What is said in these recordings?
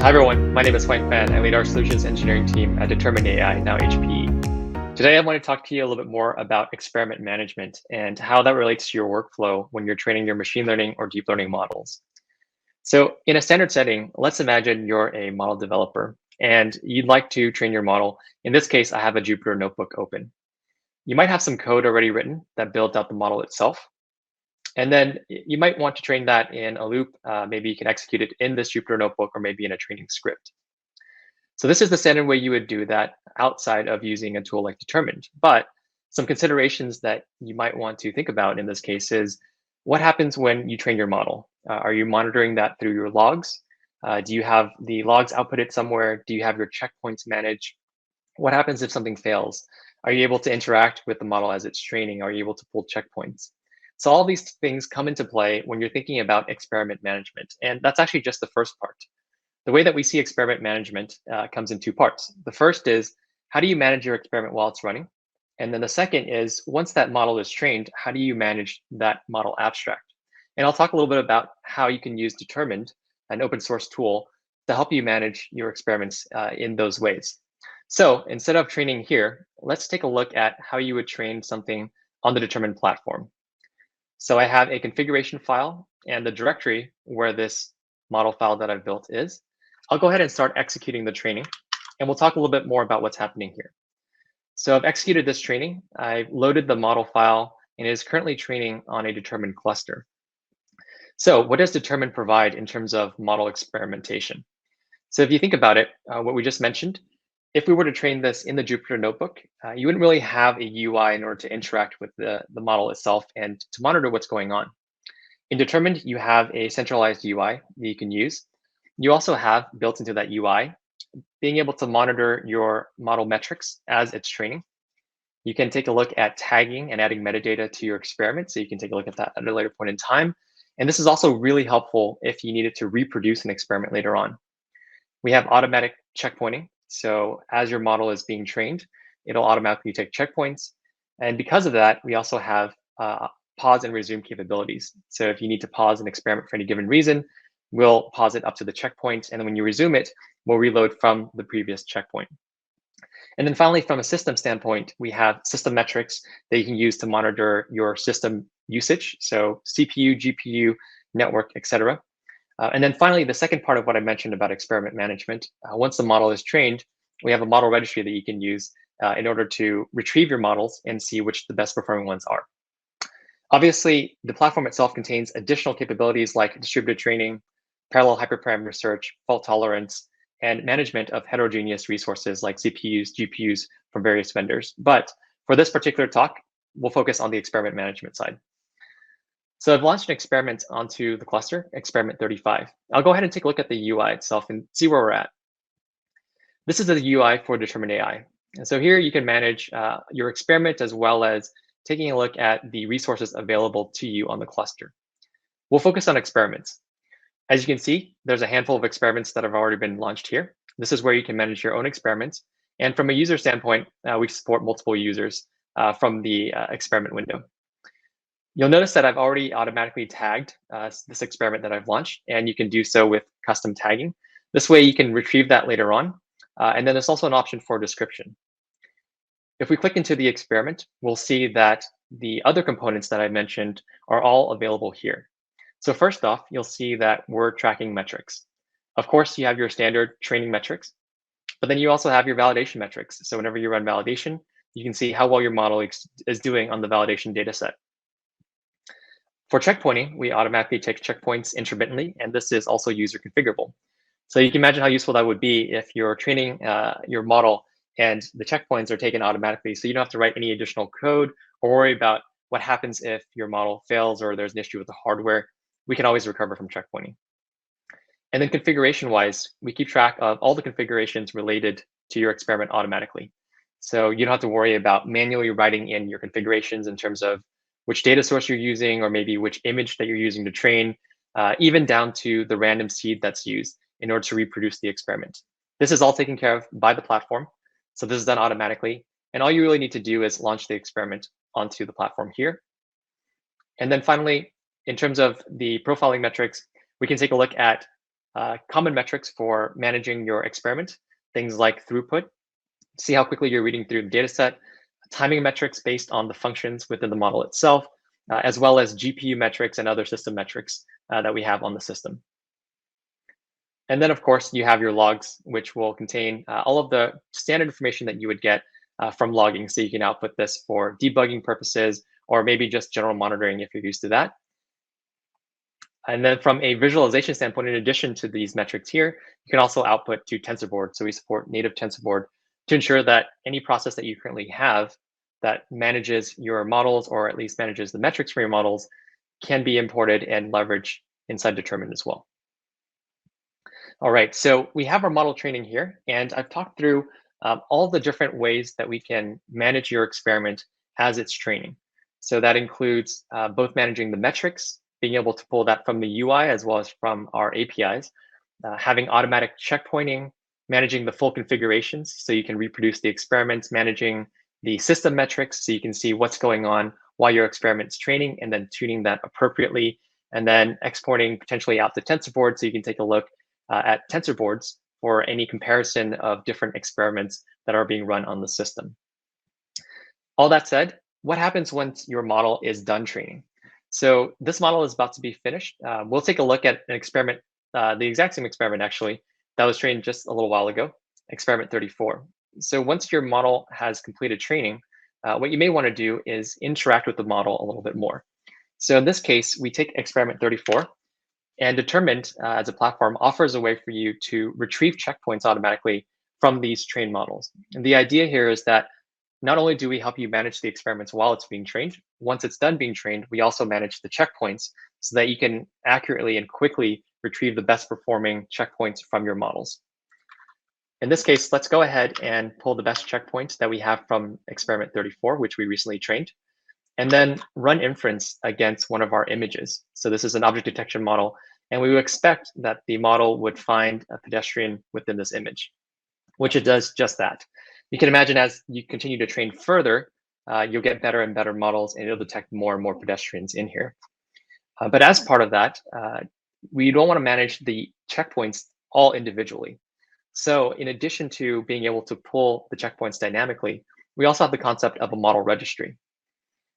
Hi everyone, my name is Huang Fan. I lead our solutions engineering team at Determined AI, now HPE. Today I want to talk to you a little bit more about experiment management and how that relates to your workflow when you're training your machine learning or deep learning models. So in a standard setting, let's imagine you're a model developer and you'd like to train your model. In this case, I have a Jupyter notebook open. You might have some code already written that builds out the model itself. And then you might want to train that in a loop. Maybe you can execute it in this Jupyter notebook or maybe in a training script. So this is the standard way you would do that outside of using a tool like Determined. But some considerations that you might want to think about in this case is what happens when you train your model? Are you monitoring that through your logs? Do you have the logs outputted somewhere? Do you have your checkpoints managed? What happens if something fails? Are you able to interact with the model as it's training? Are you able to pull checkpoints? So all these things come into play when you're thinking about experiment management. And that's actually just the first part. The way that we see experiment management comes in two parts. The first is, how do you manage your experiment while it's running? And then the second is, once that model is trained, how do you manage that model abstract? And I'll talk a little bit about how you can use Determined, an open source tool, to help you manage your experiments in those ways. So instead of training here, let's take a look at how you would train something on the Determined platform. So I have a configuration file and the directory where this model file that I've built is. I'll go ahead and start executing the training, and we'll talk a little bit more about what's happening here. So I've executed this training. I've loaded the model file, and it is currently training on a Determined cluster. So what does Determined provide in terms of model experimentation? So if you think about it, what we just mentioned, if we were to train this in the Jupyter notebook, you wouldn't really have a UI in order to interact with the model itself and to monitor what's going on. In Determined, you have a centralized UI that you can use. You also have built into that UI, being able to monitor your model metrics as it's training. You can take a look at tagging and adding metadata to your experiment. So you can take a look at that at a later point in time. And this is also really helpful if you needed to reproduce an experiment later on. We have automatic checkpointing. So as your model is being trained, it'll automatically take checkpoints. And because of that, we also have pause and resume capabilities. So if you need to pause an experiment for any given reason, we'll pause it up to the checkpoint. And then when you resume it, we'll reload from the previous checkpoint. And then finally, from a system standpoint, we have system metrics that you can use to monitor your system usage. So CPU, GPU, network, etc. And then finally, the second part of what I mentioned about experiment management, once the model is trained, we have a model registry that you can use in order to retrieve your models and see which the best performing ones are. Obviously, the platform itself contains additional capabilities like distributed training, parallel hyperparameter search, fault tolerance, and management of heterogeneous resources like CPUs, GPUs from various vendors. But for this particular talk, we'll focus on the experiment management side. So I've launched an experiment onto the cluster, experiment 35. I'll go ahead and take a look at the UI itself and see where we're at. This is the UI for Determined AI. And so here you can manage your experiment as well as taking a look at the resources available to you on the cluster. We'll focus on experiments. As you can see, there's a handful of experiments that have already been launched here. This is where you can manage your own experiments. And from a user standpoint, we support multiple users from the experiment window. You'll notice that I've already automatically tagged this experiment that I've launched, and you can do so with custom tagging. This way you can retrieve that later on. And then there's also an option for description. If we click into the experiment, we'll see that the other components that I mentioned are all available here. So first off, you'll see that we're tracking metrics. Of course, you have your standard training metrics, but then you also have your validation metrics. So whenever you run validation, you can see how well your model is doing on the validation data set. For checkpointing, we automatically take checkpoints intermittently, and this is also user configurable. So you can imagine how useful that would be if you're training your model and the checkpoints are taken automatically. So you don't have to write any additional code or worry about what happens if your model fails or there's an issue with the hardware. We can always recover from checkpointing. And then configuration-wise, we keep track of all the configurations related to your experiment automatically. So you don't have to worry about manually writing in your configurations in terms of which data source you're using, or maybe which image that you're using to train, even down to the random seed that's used in order to reproduce the experiment. This is all taken care of by the platform. So this is done automatically. And all you really need to do is launch the experiment onto the platform here. And then finally, in terms of the profiling metrics, we can take a look at common metrics for managing your experiment, things like throughput, see how quickly you're reading through the data set, timing metrics based on the functions within the model itself, as well as GPU metrics and other system metrics that we have on the system. And then, of course, you have your logs, which will contain all of the standard information that you would get from logging. So you can output this for debugging purposes, or maybe just general monitoring if you're used to that. And then from a visualization standpoint, in addition to these metrics here, you can also output to TensorBoard. So we support native TensorBoard to ensure that any process that you currently have that manages your models, or at least manages the metrics for your models, can be imported and leveraged inside Determined as well. All right, so we have our model training here, and I've talked through all the different ways that we can manage your experiment as it's training. So that includes both managing the metrics, being able to pull that from the UI as well as from our APIs, having automatic checkpointing, managing the full configurations so you can reproduce the experiments, managing the system metrics so you can see what's going on while your experiment's training, and then tuning that appropriately, and then exporting potentially out to TensorBoard so you can take a look at TensorBoards for any comparison of different experiments that are being run on the system. All that said, what happens once your model is done training? So this model is about to be finished. We'll take a look at an experiment, the exact same experiment actually, that was trained just a little while ago, experiment 34. So once your model has completed training, what you may want to do is interact with the model a little bit more. So in this case, we take experiment 34, and Determined as a platform offers a way for you to retrieve checkpoints automatically from these trained models. And the idea here is that not only do we help you manage the experiments while it's being trained, once it's done being trained, we also manage the checkpoints so that you can accurately and quickly retrieve the best performing checkpoints from your models. In this case, let's go ahead and pull the best checkpoints that we have from experiment 34, which we recently trained, and then run inference against one of our images. So this is an object detection model, and we would expect that the model would find a pedestrian within this image, which it does just that. You can imagine as you continue to train further, you'll get better and better models, and it'll detect more and more pedestrians in here. But as part of that, we don't want to manage the checkpoints all individually. So in addition to being able to pull the checkpoints dynamically, we also have the concept of a model registry.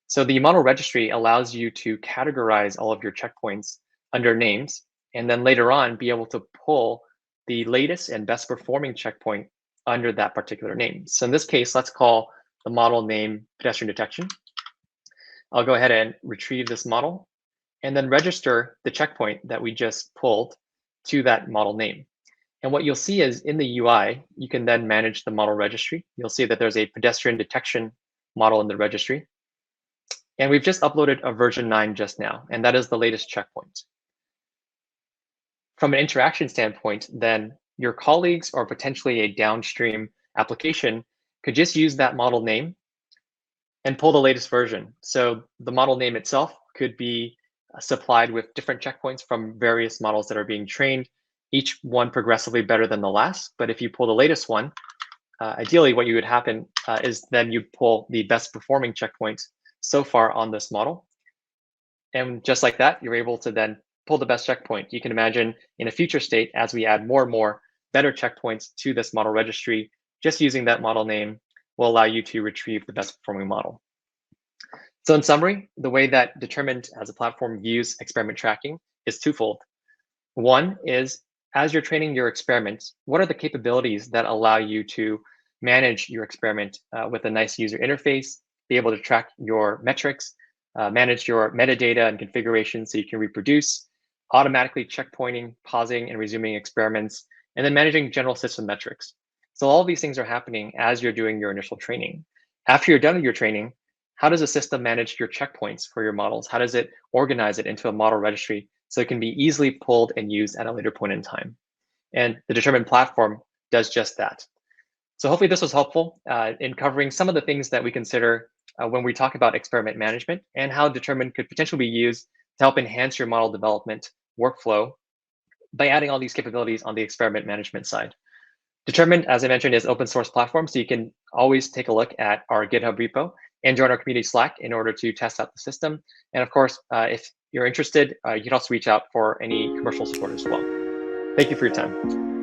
So the model registry allows you to categorize all of your checkpoints under names, and then later on be able to pull the latest and best performing checkpoint under that particular name. So in this case, let's call the model name pedestrian detection. I'll go ahead and retrieve this model and then register the checkpoint that we just pulled to that model name. And what you'll see is in the UI, you can then manage the model registry. You'll see that there's a pedestrian detection model in the registry. And we've just uploaded a version 9 just now, and that is the latest checkpoint. From an interaction standpoint, then your colleagues or potentially a downstream application could just use that model name and pull the latest version. So the model name itself could be supplied with different checkpoints from various models that are being trained, each one progressively better than the last. But if you pull the latest one, ideally what you would happen is then you pull the best performing checkpoint so far on this model. And just like that, you're able to then pull the best checkpoint. You can imagine in a future state, as we add more and more better checkpoints to this model registry, just using that model name will allow you to retrieve the best performing model. So in summary, the way that Determined as a platform views experiment tracking is twofold. One is, as you're training your experiments, what are the capabilities that allow you to manage your experiment with a nice user interface, be able to track your metrics, manage your metadata and configuration so you can reproduce, automatically checkpointing, pausing, and resuming experiments, and then managing general system metrics. So all of these things are happening as you're doing your initial training. After you're done with your training, how does the system manage your checkpoints for your models? How does it organize it into a model registry so it can be easily pulled and used at a later point in time? And the Determined platform does just that. So hopefully this was helpful in covering some of the things that we consider when we talk about experiment management and how Determined could potentially be used to help enhance your model development workflow by adding all these capabilities on the experiment management side. Determined, as I mentioned, is an open source platform, so you can always take a look at our GitHub repo and join our community Slack in order to test out the system. And of course, if you're interested, you can also reach out for any commercial support as well. Thank you for your time.